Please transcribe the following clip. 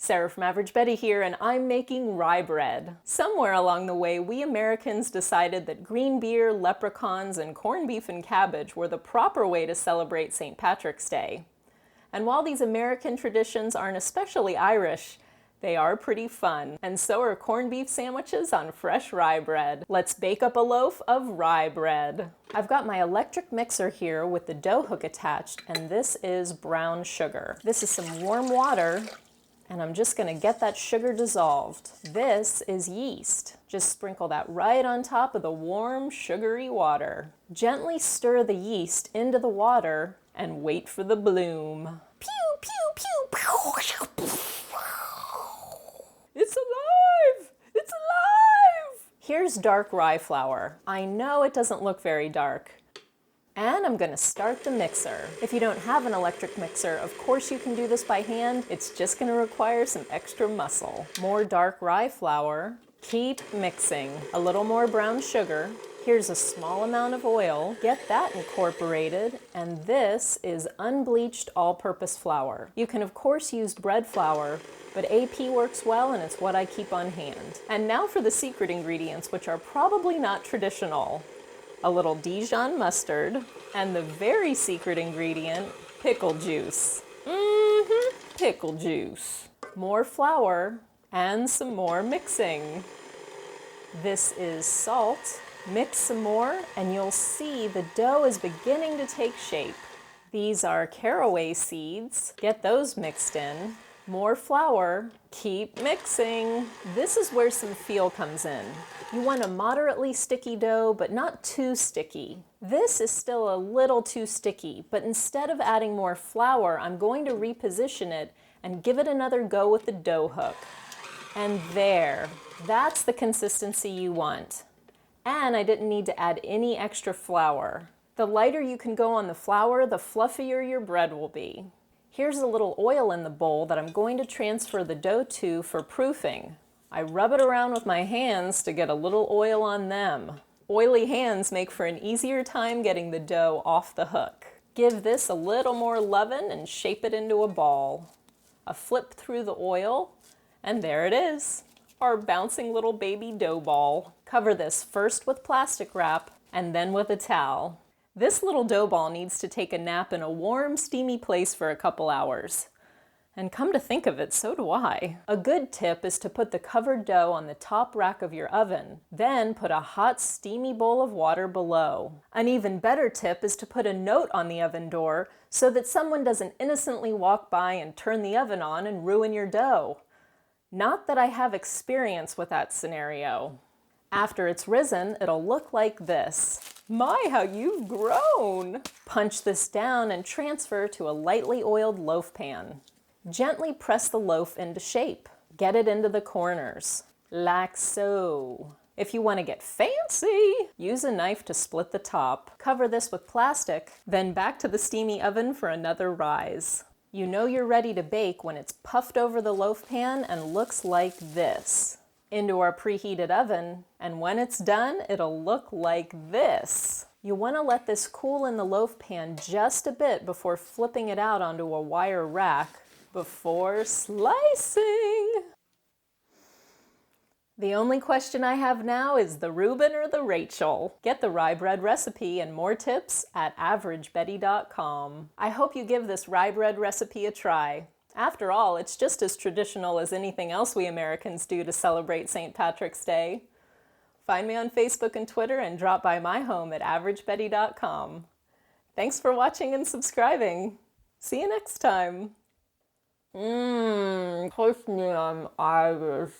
Sara from AverageBetty here, and I'm making rye bread. Somewhere along the way, we Americans decided that green beer, leprechauns, and corned beef and cabbage were the proper way to celebrate St. Patrick's Day. And while these American traditions aren't especially Irish, they are pretty fun, and so are corned beef sandwiches on fresh rye bread. Let's bake up a loaf of rye bread. I've got my electric mixer here with the dough hook attached, and this is brown sugar. This is some warm water, and I'm just gonna get that sugar dissolved. This is yeast. Just sprinkle that right on top of the warm, sugary water. Gently stir the yeast into the water and wait for the bloom. Pew, pew, pew, pew. It's alive! It's alive! Here's dark rye flour. I know it doesn't look very dark. And I'm gonna start the mixer. If you don't have an electric mixer, of course you can do this by hand. It's just gonna require some extra muscle. More dark rye flour. Keep mixing. A little more brown sugar. Here's a small amount of oil. Get that incorporated. And this is unbleached all-purpose flour. You can of course use bread flour, but AP works well and it's what I keep on hand. And now for the secret ingredients, which are probably not traditional. A little Dijon mustard, and the very secret ingredient, pickle juice. Pickle juice. More flour, and some more mixing. This is salt. Mix some more, and you'll see the dough is beginning to take shape. These are caraway seeds. Get those mixed in. More flour. Keep mixing. This is where some feel comes in. You want a moderately sticky dough, but not too sticky. This is still a little too sticky, but instead of adding more flour, I'm going to reposition it and give it another go with the dough hook. And there, that's the consistency you want. And I didn't need to add any extra flour. The lighter you can go on the flour, the fluffier your bread will be. Here's a little oil in the bowl that I'm going to transfer the dough to for proofing. I rub it around with my hands to get a little oil on them. Oily hands make for an easier time getting the dough off the hook. Give this a little more leaven and shape it into a ball. A flip through the oil, and there it is, our bouncing little baby dough ball. Cover this first with plastic wrap and then with a towel. This little dough ball needs to take a nap in a warm, steamy place for a couple hours. And come to think of it, so do I. A good tip is to put the covered dough on the top rack of your oven, then put a hot, steamy bowl of water below. An even better tip is to put a note on the oven door so that someone doesn't innocently walk by and turn the oven on and ruin your dough. Not that I have experience with that scenario. After it's risen, it'll look like this. My, how you've grown! Punch this down and transfer to a lightly oiled loaf pan. Gently press the loaf into shape. Get it into the corners, like so. If you want to get fancy, use a knife to split the top. Cover this with plastic, then back to the steamy oven for another rise. You know you're ready to bake when it's puffed over the loaf pan and looks like this. Into our preheated oven, and when it's done, it'll look like this. You want to let this cool in the loaf pan just a bit before flipping it out onto a wire rack before slicing. The only question I have now is the Reuben or the Rachel. Get the rye bread recipe and more tips at AverageBetty.com. I hope you give this rye bread recipe a try. After all, it's just as traditional as anything else we Americans do to celebrate St. Patrick's Day. Find me on Facebook and Twitter and drop by my home at AverageBetty.com. Thanks for watching and subscribing. See you next time. Trust me, I'm Irish.